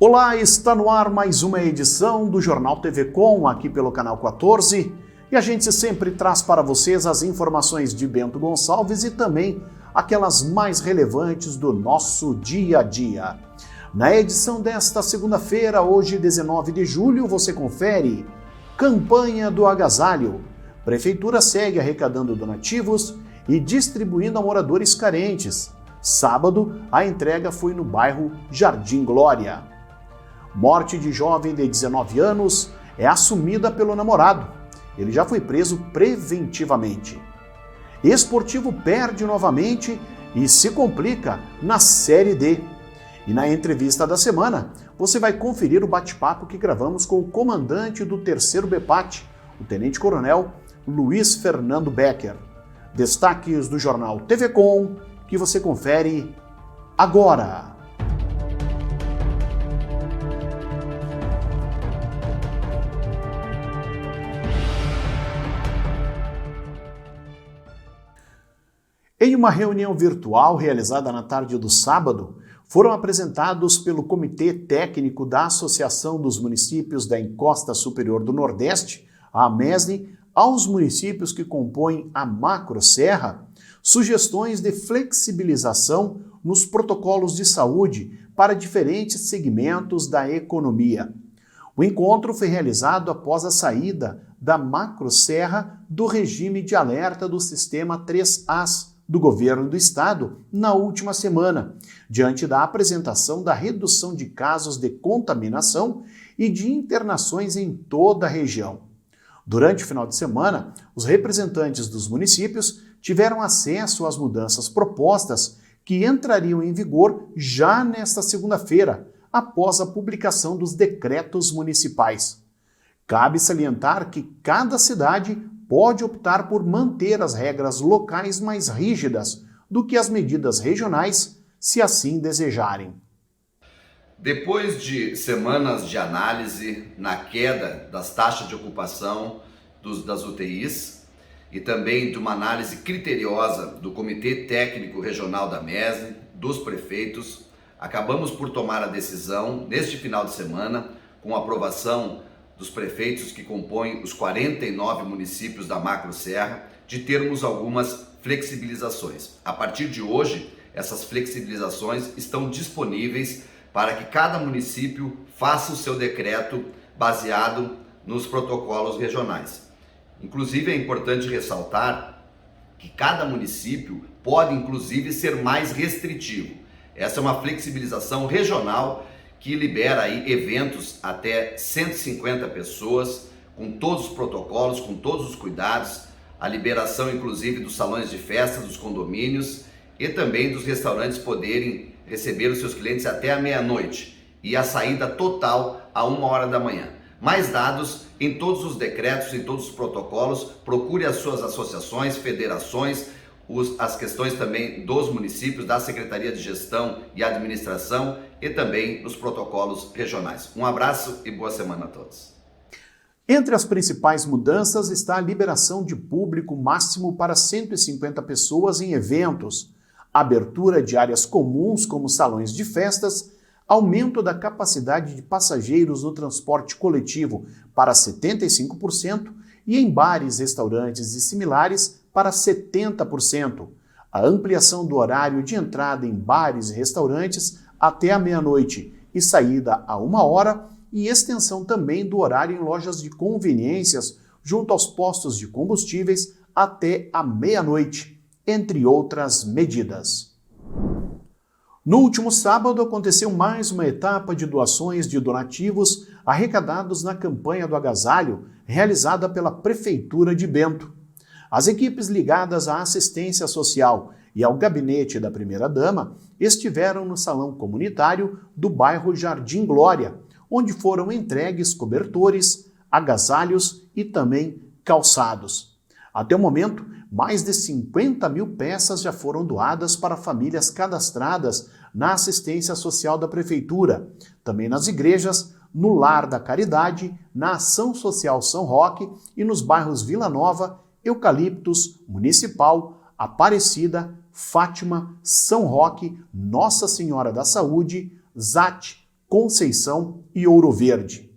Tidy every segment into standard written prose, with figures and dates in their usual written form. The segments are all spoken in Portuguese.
Olá, está no ar mais uma edição do Jornal TV Com, aqui pelo canal 14, e a gente sempre traz para vocês as informações de Bento Gonçalves e também aquelas mais relevantes do nosso dia a dia. Na edição desta segunda-feira, hoje 19 de julho, você confere: Campanha do Agasalho. Prefeitura segue arrecadando donativos e distribuindo a moradores carentes. Sábado, a entrega foi no bairro Jardim Glória. Morte de jovem de 19 anos é assumida pelo namorado. Ele já foi preso preventivamente. Esportivo perde novamente e se complica na Série D. E na entrevista da semana, você vai conferir o bate-papo que gravamos com o comandante do 3º BPAT, o tenente-coronel Luiz Fernando Becker. Destaques do jornal TV Com, que você confere agora. Em uma reunião virtual realizada na tarde do sábado, foram apresentados pelo Comitê Técnico da Associação dos Municípios da Encosta Superior do Nordeste, a AMESNE, aos municípios que compõem a Macro-Serra, sugestões de flexibilização nos protocolos de saúde para diferentes segmentos da economia. O encontro foi realizado após a saída da Macro-Serra do regime de alerta do Sistema 3As, do governo do estado na última semana, diante da apresentação da redução de casos de contaminação e de internações em toda a região. Durante o final de semana, os representantes dos municípios tiveram acesso às mudanças propostas que entrariam em vigor já nesta segunda-feira, após a publicação dos decretos municipais. Cabe salientar que cada cidade pode optar por manter as regras locais mais rígidas do que as medidas regionais, se assim desejarem. Depois de semanas de análise na queda das taxas de ocupação das UTIs e também de uma análise criteriosa do Comitê Técnico Regional da MESNE, dos prefeitos, acabamos por tomar a decisão, neste final de semana, com a aprovação dos prefeitos que compõem os 49 municípios da Macro-Serra, de termos algumas flexibilizações. A partir de hoje, essas flexibilizações estão disponíveis para que cada município faça o seu decreto baseado nos protocolos regionais. Inclusive, é importante ressaltar que cada município pode, inclusive, ser mais restritivo. Essa é uma flexibilização regional que libera aí eventos até 150 pessoas, com todos os protocolos, com todos os cuidados, a liberação inclusive dos salões de festa, dos condomínios e também dos restaurantes poderem receber os seus clientes até a meia-noite e a saída total a 1h da manhã. Mais dados em todos os decretos, em todos os protocolos, procure as suas associações, federações, as questões também dos municípios, da Secretaria de Gestão e Administração e também nos protocolos regionais. Um abraço e boa semana a todos. Entre as principais mudanças está a liberação de público máximo para 150 pessoas em eventos, abertura de áreas comuns como salões de festas, aumento da capacidade de passageiros no transporte coletivo para 75% e em bares, restaurantes e similares para 70%, a ampliação do horário de entrada em bares e restaurantes até a meia-noite e saída a 1h e extensão também do horário em lojas de conveniências junto aos postos de combustíveis até a meia-noite, entre outras medidas. No último sábado aconteceu mais uma etapa de doações de donativos arrecadados na campanha do agasalho realizada pela Prefeitura de Bento. As equipes ligadas à assistência social e ao gabinete da primeira-dama estiveram no salão comunitário do bairro Jardim Glória, onde foram entregues cobertores, agasalhos e também calçados. Até o momento, mais de 50 mil peças já foram doadas para famílias cadastradas na assistência social da Prefeitura, também nas igrejas, no Lar da Caridade, na Ação Social São Roque e nos bairros Vila Nova, Eucaliptos, Municipal, Aparecida, Fátima, São Roque, Nossa Senhora da Saúde, Zate, Conceição e Ouro Verde.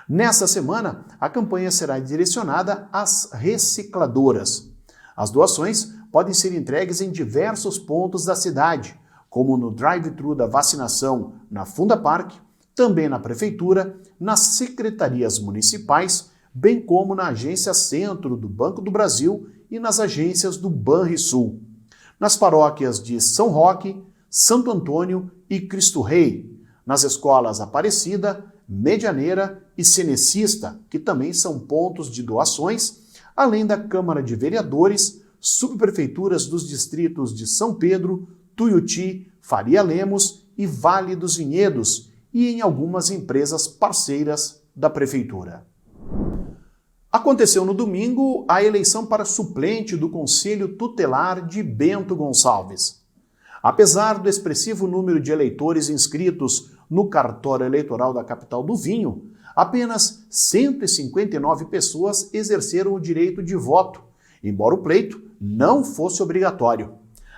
Nesta semana, a campanha será direcionada às recicladoras. As doações podem ser entregues em diversos pontos da cidade, como no drive-thru da vacinação na Fundapark, também na Prefeitura, nas secretarias municipais, bem como na Agência Centro do Banco do Brasil e nas agências do Banrisul. Nas paróquias de São Roque, Santo Antônio e Cristo Rei, nas escolas Aparecida, Medianeira e Cenecista, que também são pontos de doações, além da Câmara de Vereadores, subprefeituras dos distritos de São Pedro, Tuiuti, Faria Lemos e Vale dos Vinhedos e em algumas empresas parceiras da Prefeitura. Aconteceu no domingo a eleição para suplente do Conselho Tutelar de Bento Gonçalves. Apesar do expressivo número de eleitores inscritos no cartório eleitoral da capital do vinho, apenas 159 pessoas exerceram o direito de voto, embora o pleito não fosse obrigatório.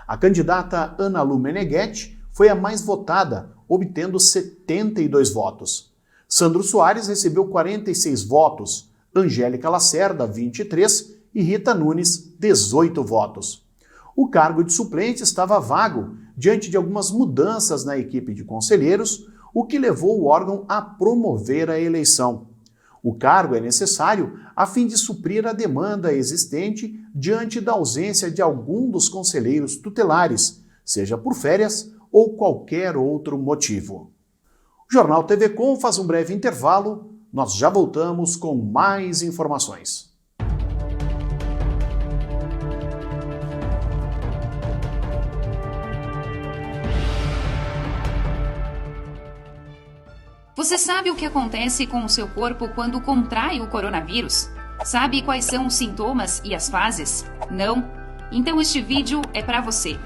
A candidata Ana Lu Meneghetti foi a mais votada, obtendo 72 votos. Sandro Soares recebeu 46 votos, Angélica Lacerda, 23 e Rita Nunes, 18 votos. O cargo de suplente estava vago diante de algumas mudanças na equipe de conselheiros, o que levou o órgão a promover a eleição. O cargo é necessário a fim de suprir a demanda existente diante da ausência de algum dos conselheiros tutelares, seja por férias ou qualquer outro motivo. O Jornal TV Com faz um breve intervalo, nós já voltamos com mais informações. Você sabe o que acontece com o seu corpo quando contrai o coronavírus? Sabe quais são os sintomas e as fases? Não? Então este vídeo é para você.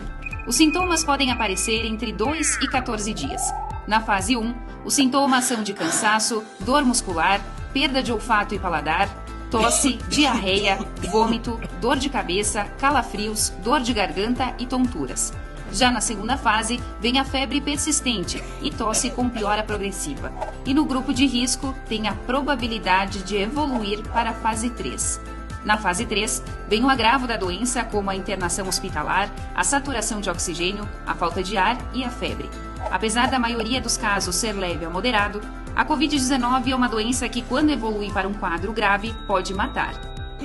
Os sintomas podem aparecer entre 2 e 14 dias. Na fase 1, os sintomas são de cansaço, dor muscular, perda de olfato e paladar, tosse, diarreia, vômito, dor de cabeça, calafrios, dor de garganta e tonturas. Já na segunda fase, vem a febre persistente e tosse com piora progressiva. E no grupo de risco, tem a probabilidade de evoluir para a fase 3. Na fase 3, vem o agravo da doença, como a internação hospitalar, a saturação de oxigênio, a falta de ar e a febre. Apesar da maioria dos casos ser leve a moderado, a Covid-19 é uma doença que, quando evolui para um quadro grave, pode matar.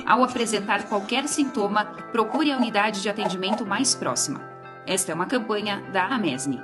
Ao apresentar qualquer sintoma, procure a unidade de atendimento mais próxima. Esta é uma campanha da Amesni.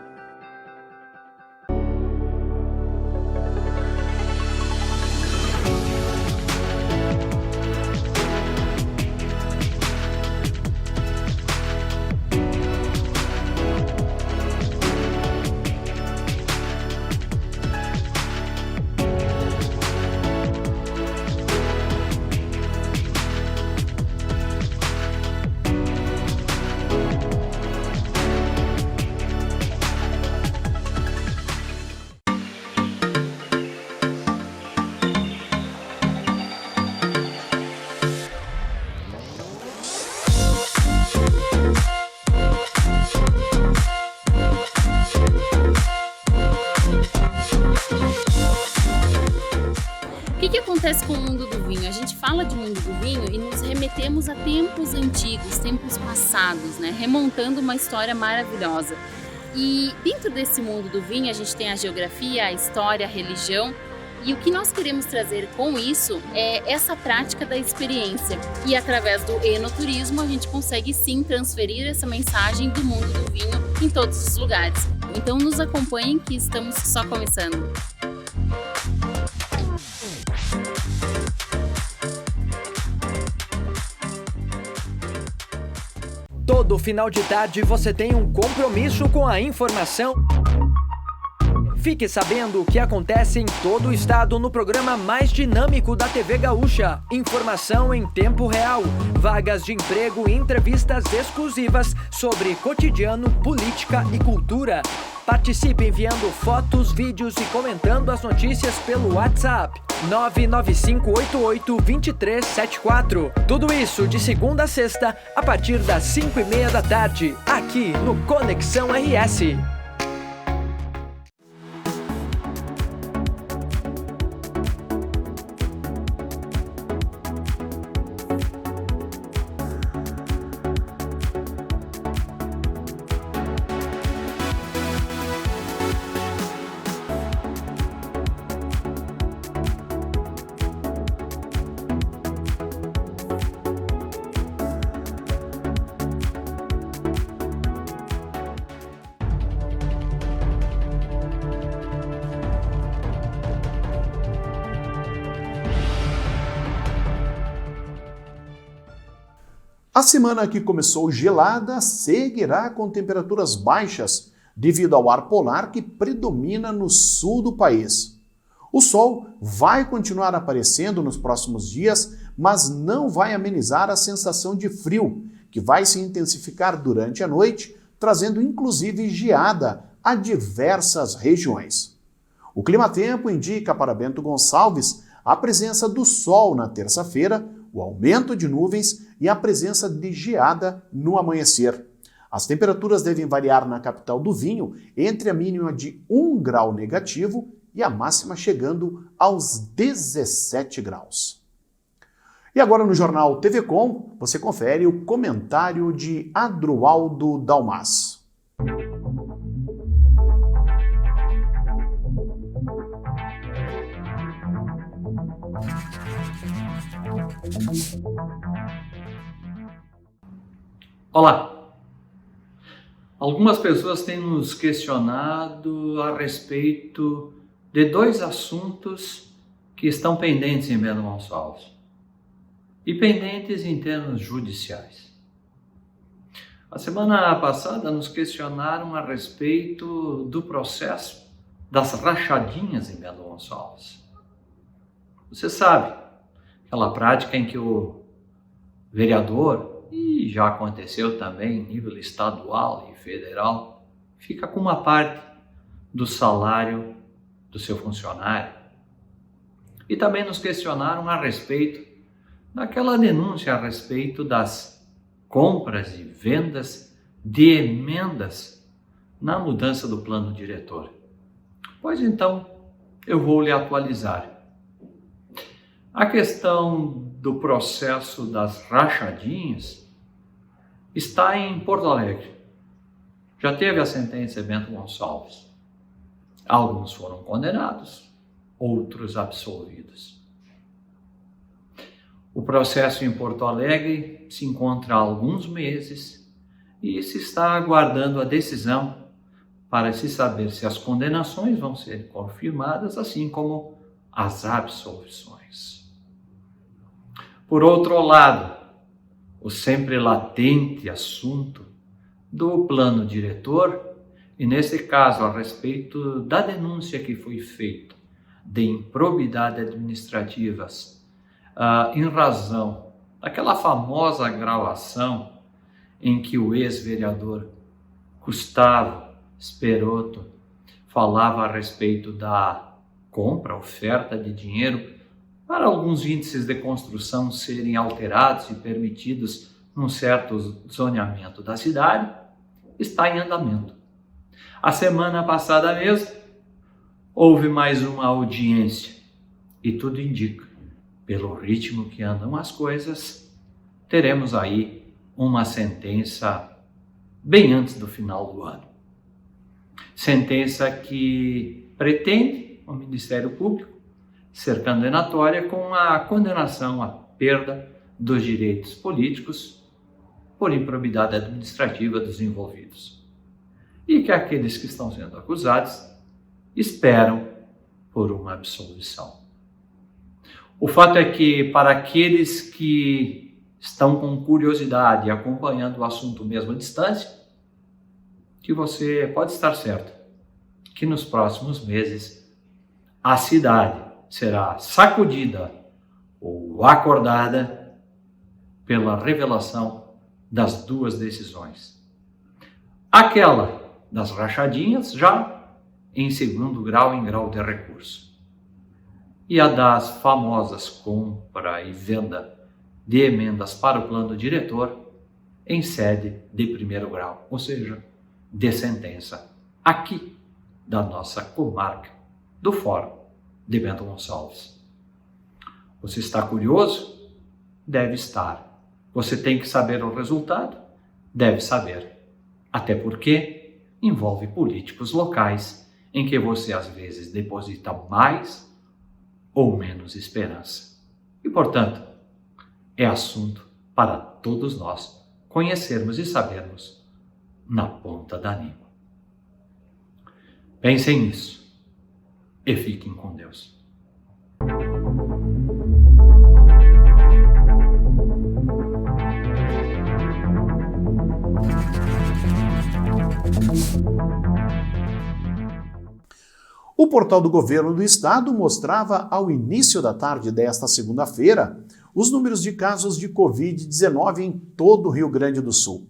O que acontece com o mundo do vinho? A gente fala de mundo do vinho e nos remetemos a tempos antigos, tempos passados, né? Remontando uma história maravilhosa. E dentro desse mundo do vinho a gente tem a geografia, a história, a religião. E o que nós queremos trazer com isso é essa prática da experiência. E através do enoturismo a gente consegue sim transferir essa mensagem do mundo do vinho em todos os lugares. Então nos acompanhem que estamos só começando. Todo final de tarde você tem um compromisso com a informação. Fique sabendo o que acontece em todo o estado no programa mais dinâmico da TV Gaúcha. Informação em tempo real, vagas de emprego e entrevistas exclusivas sobre cotidiano, política e cultura. Participe enviando fotos, vídeos e comentando as notícias pelo WhatsApp 995882374. Tudo isso de segunda a sexta, a partir das 5:30 da tarde, aqui no Conexão RS. A semana que começou gelada seguirá com temperaturas baixas devido ao ar polar que predomina no sul do país. O sol vai continuar aparecendo nos próximos dias, mas não vai amenizar a sensação de frio, que vai se intensificar durante a noite, trazendo inclusive geada a diversas regiões. O clima-tempo indica para Bento Gonçalves a presença do sol na terça-feira, o aumento de nuvens e a presença de geada no amanhecer. As temperaturas devem variar na capital do vinho entre a mínima de 1 grau negativo e a máxima chegando aos 17 graus. E agora no Jornal TV Com, você confere o comentário de Adroaldo Dalmas. Olá! Algumas pessoas têm nos questionado a respeito de 2 assuntos que estão pendentes em Bento Gonçalves e pendentes em termos judiciais. A semana passada nos questionaram a respeito do processo das rachadinhas em Bento Gonçalves. Você sabe, aquela prática em que o vereador, e já aconteceu também em nível estadual e federal, fica com uma parte do salário do seu funcionário. E também nos questionaram a respeito daquela denúncia a respeito das compras e vendas de emendas na mudança do plano diretor. Pois então, eu vou lhe atualizar. A questão do processo das rachadinhas está em Porto Alegre. Já teve a sentença em Bento Gonçalves. Alguns foram condenados, outros absolvidos. O processo em Porto Alegre se encontra há alguns meses e se está aguardando a decisão para se saber se as condenações vão ser confirmadas, assim como as absolvições. Por outro lado, o sempre latente assunto do plano diretor, e nesse caso a respeito da denúncia que foi feita de improbidade administrativas em razão daquela famosa gravação em que o ex-vereador Gustavo Sperotto falava a respeito da compra, oferta de dinheiro para alguns índices de construção serem alterados e permitidos num certo zoneamento da cidade, está em andamento. A semana passada mesmo, houve mais uma audiência e tudo indica, pelo ritmo que andam as coisas, teremos aí uma sentença bem antes do final do ano. Sentença que pretende o Ministério Público ser condenatória com a condenação à perda dos direitos políticos por improbidade administrativa dos envolvidos. E que aqueles que estão sendo acusados esperam por uma absolvição. O fato é que, para aqueles que estão com curiosidade e acompanhando o assunto mesmo à distância, que você pode estar certo que nos próximos meses a cidade será sacudida ou acordada pela revelação das 2 decisões. Aquela das rachadinhas já em 2º grau, em grau de recurso. E a das famosas compra e venda de emendas para o plano diretor em sede de 1º grau, ou seja, de sentença aqui da nossa comarca do Fórum de Bento Gonçalves. Você está curioso? Deve estar. Você tem que saber o resultado? Deve saber. Até porque envolve políticos locais em que você às vezes deposita mais ou menos esperança. E, portanto, é assunto para todos nós conhecermos e sabermos na ponta da língua. Pensem nisso e fiquem com Deus. O portal do governo do estado mostrava ao início da tarde desta segunda-feira os números de casos de Covid-19 em todo o Rio Grande do Sul.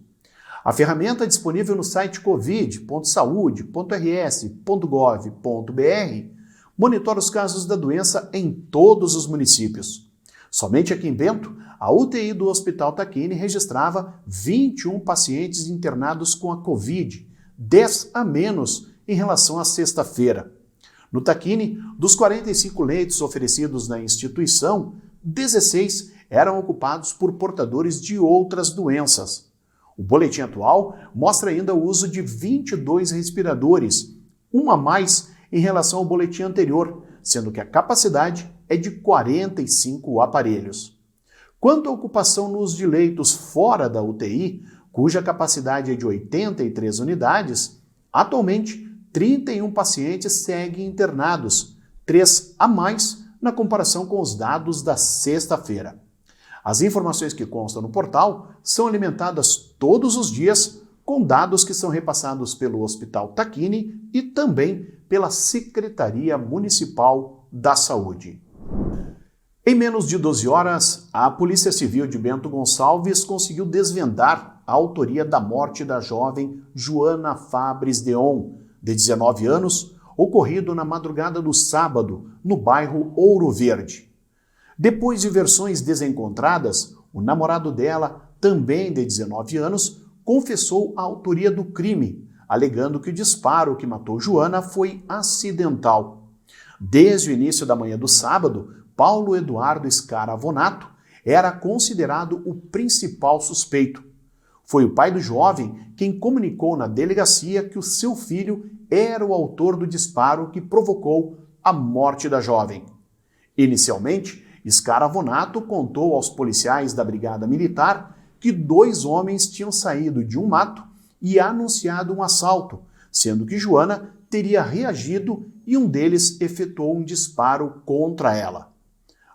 A ferramenta é disponível no site covid.saude.rs.gov.br monitora os casos da doença em todos os municípios. Somente aqui em Bento, a UTI do Hospital Tacchini registrava 21 pacientes internados com a Covid, 10 a menos em relação à sexta-feira. No Tacchini, dos 45 leitos oferecidos na instituição, 16 eram ocupados por portadores de outras doenças. O boletim atual mostra ainda o uso de 22 respiradores, um a mais em relação ao boletim anterior, sendo que a capacidade é de 45 aparelhos. Quanto à ocupação nos de leitos fora da UTI, cuja capacidade é de 83 unidades, atualmente 31 pacientes seguem internados, 3 a mais na comparação com os dados da sexta-feira. As informações que constam no portal são alimentadas todos os dias com dados que são repassados pelo Hospital Tacchini e também pela Secretaria Municipal da Saúde. Em menos de 12 horas, a Polícia Civil de Bento Gonçalves conseguiu desvendar a autoria da morte da jovem Joana Fabris Deon, de 19 anos, ocorrido na madrugada do sábado, no bairro Ouro Verde. Depois de versões desencontradas, o namorado dela, também de 19 anos, confessou a autoria do crime, alegando que o disparo que matou Joana foi acidental. Desde o início da manhã do sábado, Paulo Eduardo Scaravonato era considerado o principal suspeito. Foi o pai do jovem quem comunicou na delegacia que o seu filho era o autor do disparo que provocou a morte da jovem. Inicialmente, Scaravonato contou aos policiais da Brigada Militar que 2 homens tinham saído de um mato e anunciado um assalto, sendo que Joana teria reagido e um deles efetuou um disparo contra ela.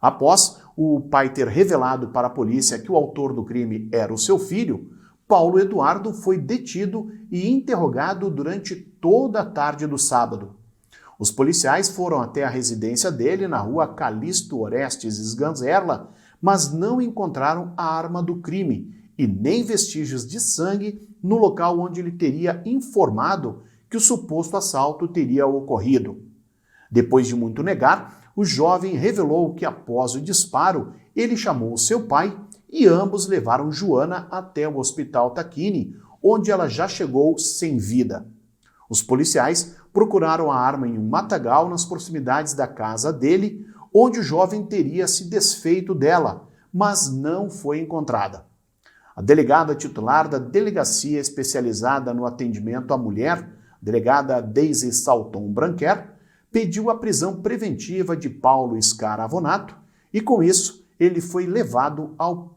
Após o pai ter revelado para a polícia que o autor do crime era o seu filho, Paulo Eduardo foi detido e interrogado durante toda a tarde do sábado. Os policiais foram até a residência dele na rua Calixto Orestes Sganzerla, mas não encontraram a arma do crime e nem vestígios de sangue no local onde ele teria informado que o suposto assalto teria ocorrido. Depois de muito negar, o jovem revelou que após o disparo, ele chamou seu pai e ambos levaram Joana até o Hospital Tacchini, onde ela já chegou sem vida. Os policiais procuraram a arma em um matagal nas proximidades da casa dele, onde o jovem teria se desfeito dela, mas não foi encontrada. A delegada titular da Delegacia Especializada no Atendimento à Mulher, delegada Deise Salton Branquer, pediu a prisão preventiva de Paulo Scaravonato e, com isso, ele foi levado ao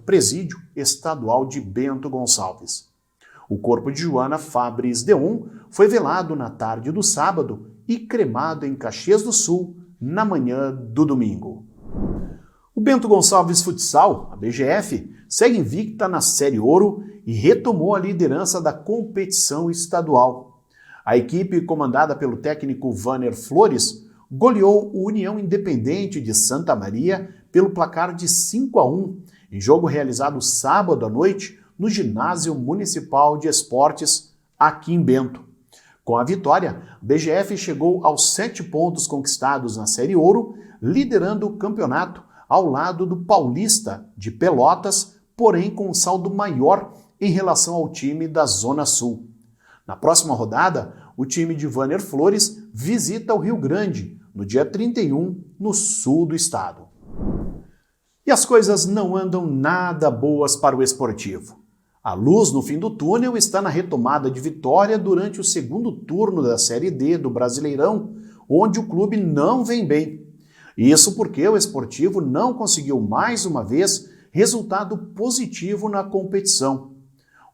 presídio estadual de Bento Gonçalves. O corpo de Joana Fabris Deon foi velado na tarde do sábado e cremado em Caxias do Sul na manhã do domingo. O Bento Gonçalves Futsal, a BGF, segue invicta na Série Ouro e retomou a liderança da competição estadual. A equipe, comandada pelo técnico Vanner Flores, goleou o União Independente de Santa Maria pelo placar de 5-1, em jogo realizado sábado à noite no Ginásio Municipal de Esportes, aqui em Bento. Com a vitória, a BGF chegou aos 7 pontos conquistados na Série Ouro, liderando o campeonato ao lado do Paulista de Pelotas, porém com um saldo maior em relação ao time da Zona Sul. Na próxima rodada, o time de Vanner Flores visita o Rio Grande, no dia 31, no sul do estado. E as coisas não andam nada boas para o esportivo. A luz no fim do túnel está na retomada de Vitória durante o segundo turno da Série D do Brasileirão, onde o clube não vem bem. Isso porque o esportivo não conseguiu mais uma vez resultado positivo na competição.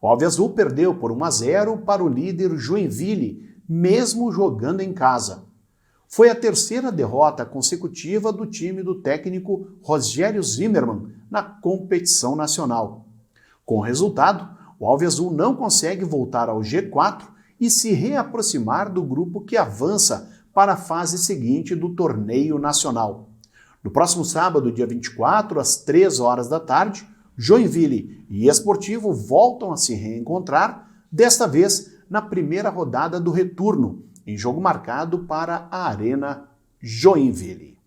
O Alviazul perdeu por 1-0 para o líder Joinville, mesmo jogando em casa. Foi a terceira derrota consecutiva do time do técnico Rogério Zimmermann na competição nacional. Com o resultado, o Alviazul não consegue voltar ao G4 e se reaproximar do grupo que avança para a fase seguinte do torneio nacional. No próximo sábado, dia 24, às 3 horas da tarde, Joinville e Esportivo voltam a se reencontrar, desta vez na primeira rodada do retorno, em jogo marcado para a Arena Joinville.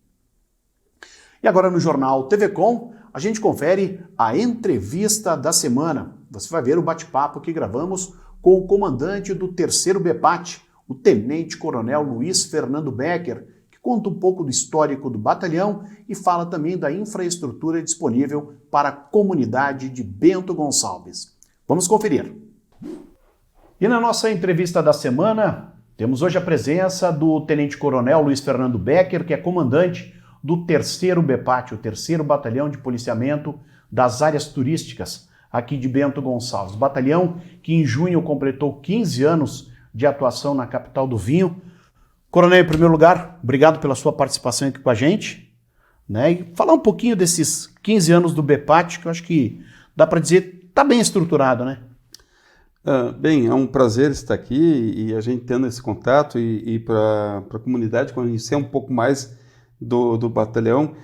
E agora no Jornal TV Com, a gente confere a entrevista da semana. Você vai ver o bate-papo que gravamos com o comandante do 3º BPAT, o Tenente-Coronel Luiz Fernando Becker, que conta um pouco do histórico do batalhão e fala também da infraestrutura disponível para a comunidade de Bento Gonçalves. Vamos conferir. E na nossa entrevista da semana, temos hoje a presença do Tenente-Coronel Luiz Fernando Becker, que é comandante do 3º BPAT, o 3º Batalhão de Policiamento das Áreas Turísticas, aqui de Bento Gonçalves. Batalhão que em junho completou 15 anos de atuação na capital do vinho. Coronel, em primeiro lugar, obrigado pela sua participação aqui com a gente, né? E falar um pouquinho desses 15 anos do BPAT, que eu acho que dá para dizer está bem estruturado, né? Bem, é um prazer estar aqui e a gente tendo esse contato e para a comunidade conhecer um pouco mais do batalhão.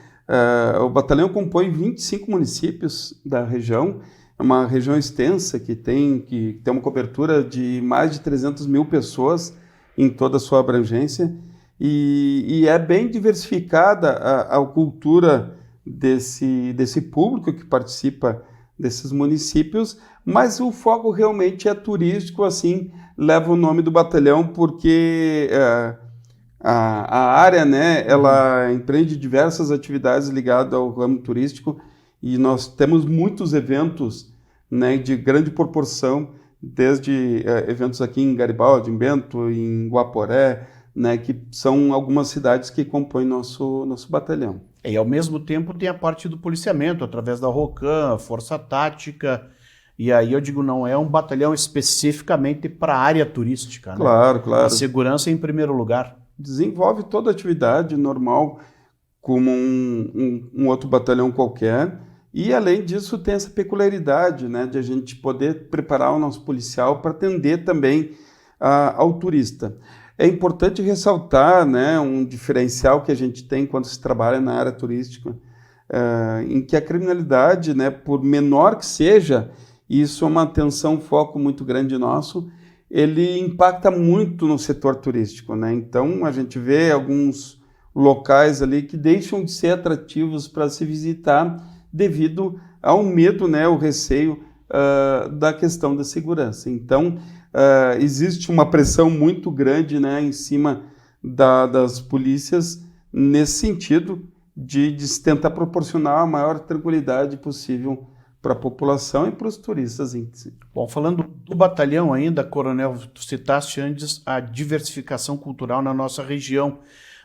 O batalhão compõe 25 municípios da região, é uma região extensa que tem uma cobertura de mais de 300 mil pessoas em toda a sua abrangência e é bem diversificada a cultura desse público que participa desses municípios, mas o foco realmente é turístico, assim, leva o nome do batalhão porque a área, né, ela empreende diversas atividades ligadas ao ramo turístico e nós temos muitos eventos, né, de grande proporção, desde eventos aqui em Garibaldi, em Bento, em Guaporé, né, que são algumas cidades que compõem nosso batalhão. E ao mesmo tempo tem a parte do policiamento, através da ROCAM, Força Tática, e aí eu digo, não é um batalhão especificamente para a área turística, né? Claro. A segurança em primeiro lugar. Desenvolve toda a atividade normal como um outro batalhão qualquer, e além disso tem essa peculiaridade, né, de a gente poder preparar o nosso policial para atender também ao turista. É importante ressaltar, né, um diferencial que a gente tem quando se trabalha na área turística, em que a criminalidade, né, por menor que seja, isso é uma atenção, um foco muito grande nosso, ele impacta muito no setor turístico, né? Então a gente vê alguns locais ali que deixam de ser atrativos para se visitar devido ao medo, né, o receio da questão da segurança. Então existe uma pressão muito grande, né, em cima das polícias nesse sentido de se tentar proporcionar a maior tranquilidade possível para a população e para os turistas em si. Bom, falando do batalhão ainda, Coronel, tu citaste antes a diversificação cultural na nossa região,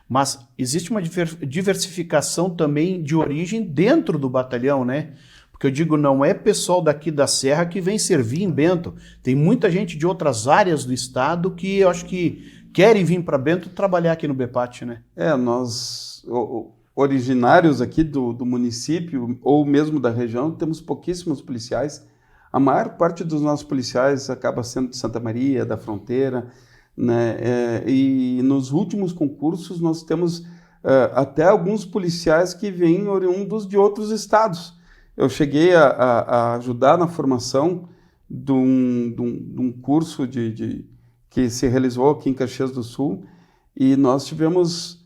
mas existe uma diversificação também de origem dentro do batalhão, né? Porque eu digo, não é pessoal daqui da Serra que vem servir em Bento. Tem muita gente de outras áreas do estado que eu acho que querem vir para Bento trabalhar aqui no BPAT, né? Nós, originários aqui do município ou mesmo da região, temos pouquíssimos policiais. A maior parte dos nossos policiais acaba sendo de Santa Maria, da Fronteira, né? E nos últimos concursos nós temos até alguns policiais que vêm oriundos de outros estados. Eu cheguei a ajudar na formação de um curso que se realizou aqui em Caxias do Sul e nós tivemos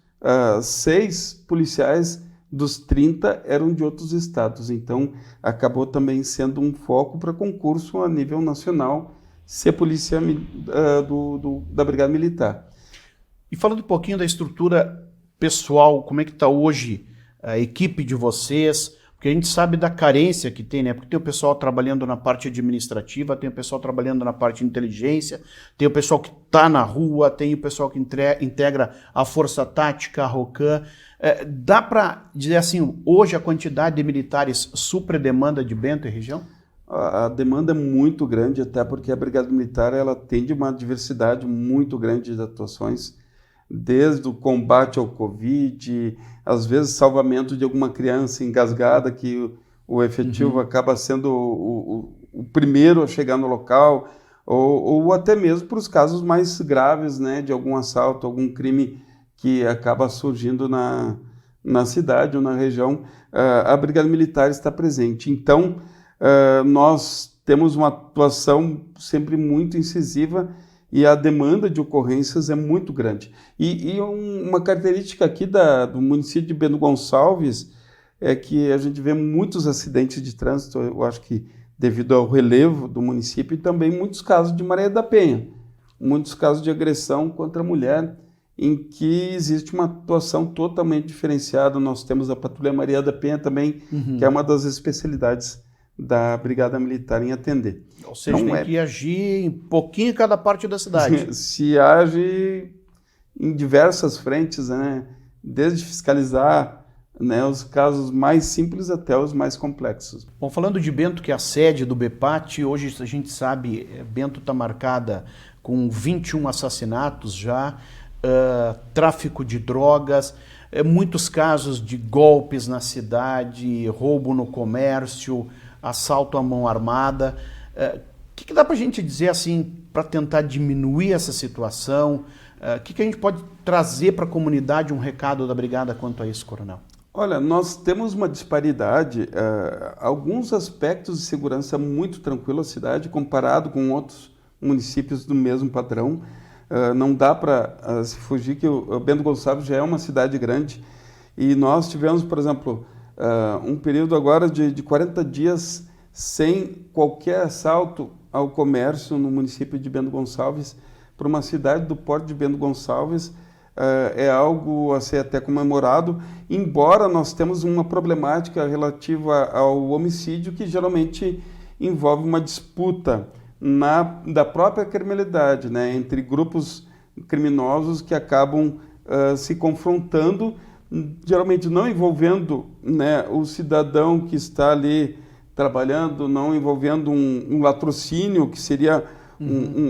6 policiais dos 30 eram de outros estados. Então, acabou também sendo um foco para concurso a nível nacional ser polícia da Brigada Militar. E falando um pouquinho da estrutura pessoal, como é que está hoje a equipe de vocês? Porque a gente sabe da carência que tem, né? Porque tem o pessoal trabalhando na parte administrativa, tem o pessoal trabalhando na parte de inteligência, tem o pessoal que está na rua, tem o pessoal que integra a Força Tática, a ROCAM. Dá para dizer assim, hoje a quantidade de militares supre a demanda de Bento e região? A demanda é muito grande, até porque a Brigada Militar ela atende uma diversidade muito grande de atuações, desde o combate ao Covid, às vezes salvamento de alguma criança engasgada, que o efetivo acaba sendo o primeiro a chegar no local, ou até mesmo para os casos mais graves, né, de algum assalto, algum crime que acaba surgindo na cidade ou na região, a Brigada Militar está presente. Então, nós temos uma atuação sempre muito incisiva e a demanda de ocorrências é muito grande. E uma característica aqui do município de Bento Gonçalves é que a gente vê muitos acidentes de trânsito, eu acho que devido ao relevo do município, e também muitos casos de Maria da Penha, muitos casos de agressão contra a mulher, em que existe uma atuação totalmente diferenciada. Nós temos a Patrulha Maria da Penha também, que é uma das especialidades da Brigada Militar em atender. Ou seja, então, tem que agir um pouquinho em cada parte da cidade. Se age em diversas frentes, né? Desde fiscalizar, né, os casos mais simples até os mais complexos. Bom, falando de Bento, que é a sede do BPAT, hoje a gente sabe, Bento está marcada com 21 assassinatos já, tráfico de drogas, muitos casos de golpes na cidade, roubo no comércio, assalto à mão armada. O que dá para a gente dizer assim, para tentar diminuir essa situação? O que a gente pode trazer para a comunidade, um recado da Brigada quanto a isso, Coronel? Olha, nós temos uma disparidade, alguns aspectos de segurança muito tranquilo a cidade, comparado com outros municípios do mesmo padrão. Não dá para se fugir que o Bento Gonçalves já é uma cidade grande e nós tivemos, por exemplo, um período agora de 40 dias sem qualquer assalto ao comércio no município de Bento Gonçalves. Para uma cidade do porte de Bento Gonçalves, é algo a ser até comemorado, embora nós temos uma problemática relativa ao homicídio que geralmente envolve uma disputa da própria criminalidade, né, entre grupos criminosos que acabam se confrontando, geralmente não envolvendo, né, o cidadão que está ali trabalhando, não envolvendo um latrocínio, que seria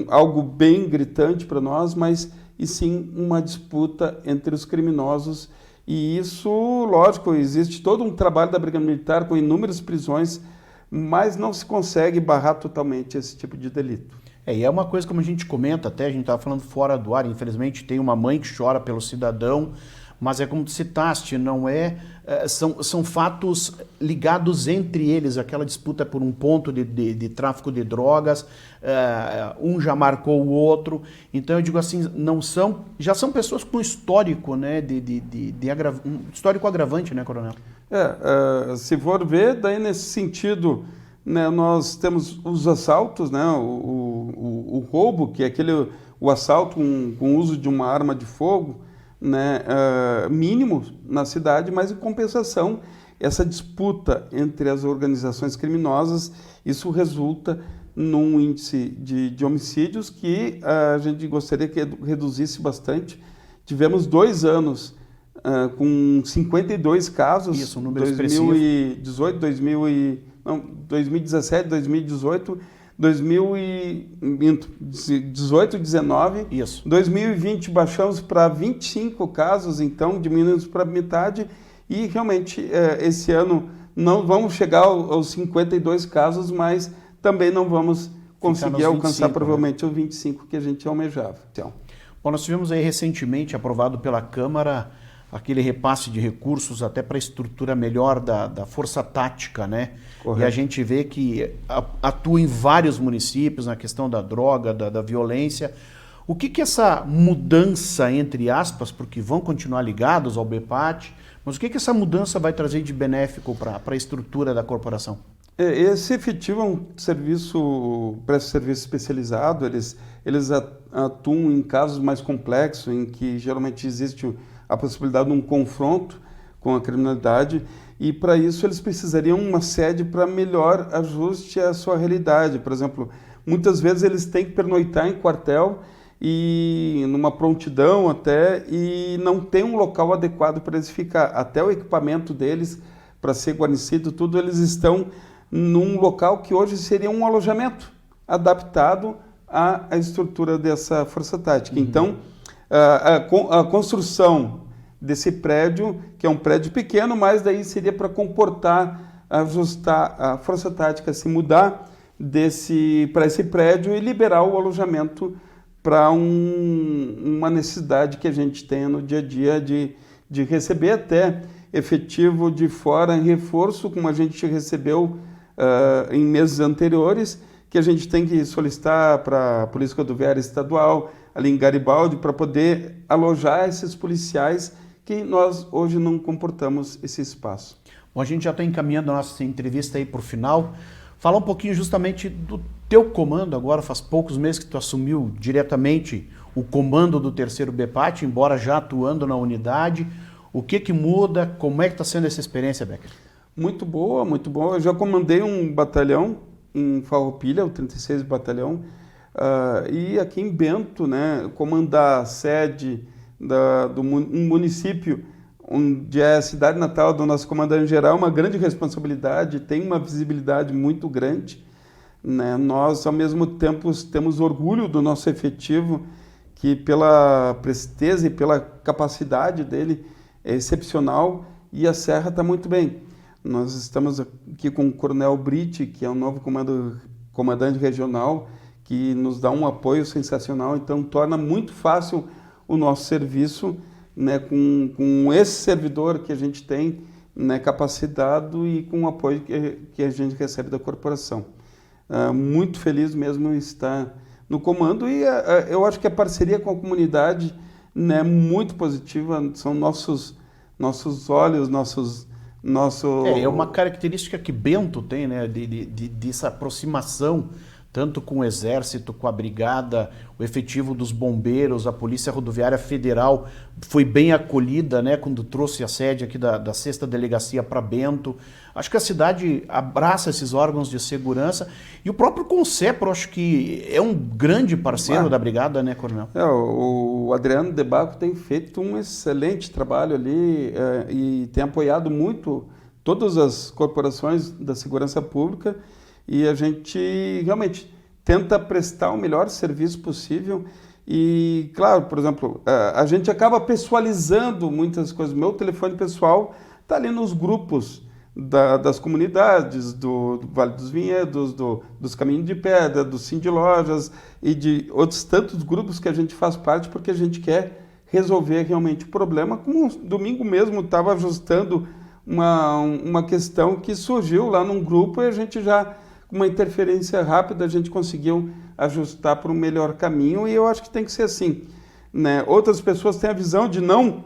algo bem gritante para nós, mas e sim uma disputa entre os criminosos. E isso, lógico, existe todo um trabalho da Brigada Militar com inúmeras prisões, mas não se consegue barrar totalmente esse tipo de delito. E é uma coisa como a gente comenta até, a gente estava falando fora do ar, infelizmente tem uma mãe que chora pelo cidadão, mas é como tu citaste, não são fatos ligados entre eles, aquela disputa por um ponto de tráfico de drogas, um já marcou o outro, então eu digo assim, já são pessoas com histórico, né, um histórico agravante, né, Coronel? Se for ver, daí nesse sentido, né, nós temos os assaltos, né, o roubo, que é o assalto com uso de uma arma de fogo, né, mínimo na cidade, mas em compensação, essa disputa entre as organizações criminosas, isso resulta num índice de homicídios que a gente gostaria que reduzisse bastante. Tivemos 2 anos com 52 casos, isso, um número 2018, 2017, 2018, 2018, 19, isso. 2020 baixamos para 25 casos, então diminuímos para metade e realmente esse ano não vamos chegar aos 52 casos, mas também não vamos conseguir alcançar 25, provavelmente, os 25 que a gente almejava. Então. Bom, nós tivemos aí recentemente aprovado pela Câmara aquele repasse de recursos até para a estrutura melhor da Força Tática, né? Correto. E a gente vê que atua em vários municípios na questão da droga, da violência. O que essa mudança, entre aspas, porque vão continuar ligados ao BPAT, mas o que essa mudança vai trazer de benéfico para a estrutura da corporação? Esse efetivo é um presta-serviço especializado, eles atuam em casos mais complexos, em que geralmente existe a possibilidade de um confronto com a criminalidade, e para isso eles precisariam uma sede para melhor ajuste à sua realidade. Por exemplo, muitas vezes eles têm que pernoitar em quartel e numa prontidão até, e não tem um local adequado para eles ficar. Até o equipamento deles, para ser guarnecido, tudo, eles estão num local que hoje seria um alojamento adaptado à estrutura dessa Força Tática. Então, a construção desse prédio, que é um prédio pequeno, mas daí seria para comportar, ajustar a Força Tática, se mudar para esse prédio e liberar o alojamento para uma necessidade que a gente tem no dia a dia de receber até efetivo de fora em reforço, como a gente recebeu em meses anteriores, que a gente tem que solicitar para a Polícia Rodoviária Estadual, ali em Garibaldi, para poder alojar esses policiais que nós hoje não comportamos esse espaço. Bom, a gente já está encaminhando a nossa entrevista aí para o final. Falar um pouquinho justamente do teu comando agora, faz poucos meses que tu assumiu diretamente o comando do 3º BPAT, embora já atuando na unidade. O que muda? Como é que está sendo essa experiência, Becker? Muito boa, muito boa. Eu já comandei um batalhão em Farroupilha, o 36º Batalhão, e aqui em Bento, né, comandar a sede um município onde é a cidade natal do nosso comandante-geral, é uma grande responsabilidade, tem uma visibilidade muito grande, né? Nós, ao mesmo tempo, temos orgulho do nosso efetivo, que pela presteza e pela capacidade dele é excepcional, e a Serra está muito bem. Nós estamos aqui com o Coronel Britt, que é o novo comandante regional, que nos dá um apoio sensacional, então torna muito fácil o nosso serviço, né, com esse servidor que a gente tem, né, capacitado e com o apoio que a gente recebe da corporação. Muito feliz mesmo estar no comando e eu acho que a parceria com a comunidade, né, muito positiva, são nossos olhos, É uma característica que Bento tem, né, dessa aproximação, tanto com o Exército, com a Brigada, o efetivo dos bombeiros, a Polícia Rodoviária Federal foi bem acolhida, né, quando trouxe a sede aqui da 6ª Delegacia para Bento. Acho que a cidade abraça esses órgãos de segurança e o próprio Concepro, acho que é um grande parceiro da Brigada, né, Coronel? O Adriano Debaco tem feito um excelente trabalho ali e tem apoiado muito todas as corporações da segurança pública. E a gente realmente tenta prestar o melhor serviço possível e, claro, por exemplo, a gente acaba pessoalizando muitas coisas. Meu telefone pessoal está ali nos grupos das comunidades, do Vale dos Vinhedos, dos Caminhos de Pedra, do Sim de Lojas e de outros tantos grupos que a gente faz parte porque a gente quer resolver realmente o problema. Como domingo mesmo estava ajustando uma questão que surgiu lá num grupo e a gente já, com uma interferência rápida, a gente conseguiu ajustar para um melhor caminho e eu acho que tem que ser assim, né? Outras pessoas têm a visão de não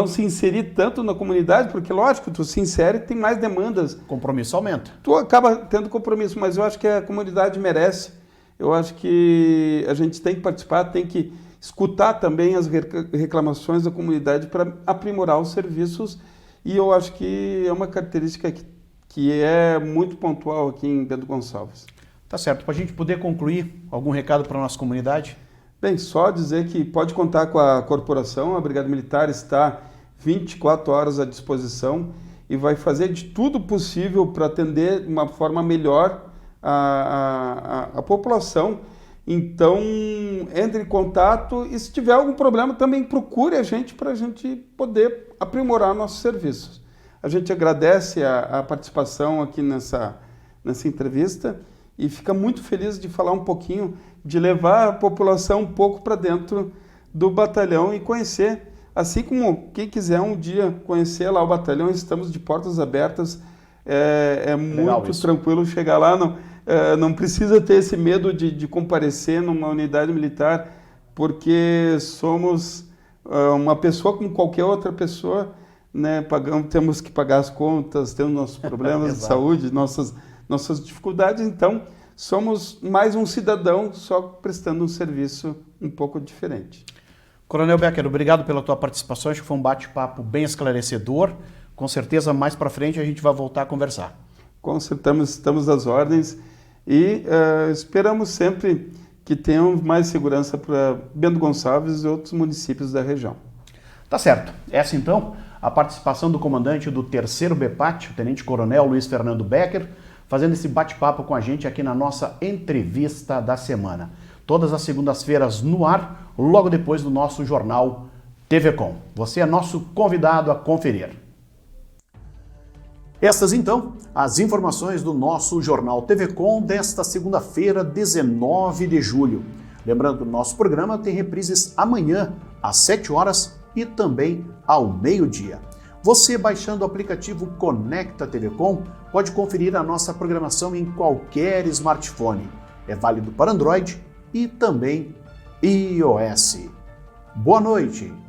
se inserir tanto na comunidade, porque lógico, tu se insere e tem mais demandas. Compromisso aumenta. Tu acaba tendo compromisso, mas eu acho que a comunidade merece. Eu acho que a gente tem que participar, tem que escutar também as reclamações da comunidade para aprimorar os serviços e eu acho que é uma característica que é muito pontual aqui em Bento Gonçalves. Tá certo. Para a gente poder concluir, algum recado para a nossa comunidade? Bem, só dizer que pode contar com a corporação, a Brigada Militar está 24 horas à disposição e vai fazer de tudo possível para atender de uma forma melhor a população. Então, entre em contato e se tiver algum problema também procure a gente para a gente poder aprimorar nossos serviços. A gente agradece a participação aqui nessa entrevista e fica muito feliz de falar um pouquinho, de levar a população um pouco para dentro do batalhão e conhecer, assim como quem quiser um dia conhecer lá o batalhão, estamos de portas abertas, é muito tranquilo chegar lá, não precisa ter esse medo de comparecer numa unidade militar, porque somos uma pessoa como qualquer outra pessoa, né? Temos que pagar as contas, temos nossos problemas de saúde, nossas dificuldades, então somos mais um cidadão só prestando um serviço um pouco diferente. Coronel Becker, obrigado pela tua participação, acho que foi um bate-papo bem esclarecedor, com certeza mais para frente a gente vai voltar a conversar. Com certeza, estamos às ordens e esperamos sempre que tenham mais segurança para Bento Gonçalves e outros municípios da região. Tá certo, essa então a participação do comandante do 3º BPAT, o Tenente Coronel Luiz Fernando Becker, fazendo esse bate-papo com a gente aqui na nossa entrevista da semana. Todas as segundas-feiras no ar, logo depois do nosso jornal TV Com. Você é nosso convidado a conferir. Estas, então, as informações do nosso Jornal TV Com desta segunda-feira, 19 de julho. Lembrando que o nosso programa tem reprises amanhã, às 7 horas e também ao meio-dia. Você, baixando o aplicativo Conecta TV Com, pode conferir a nossa programação em qualquer smartphone. É válido para Android e também iOS. Boa noite!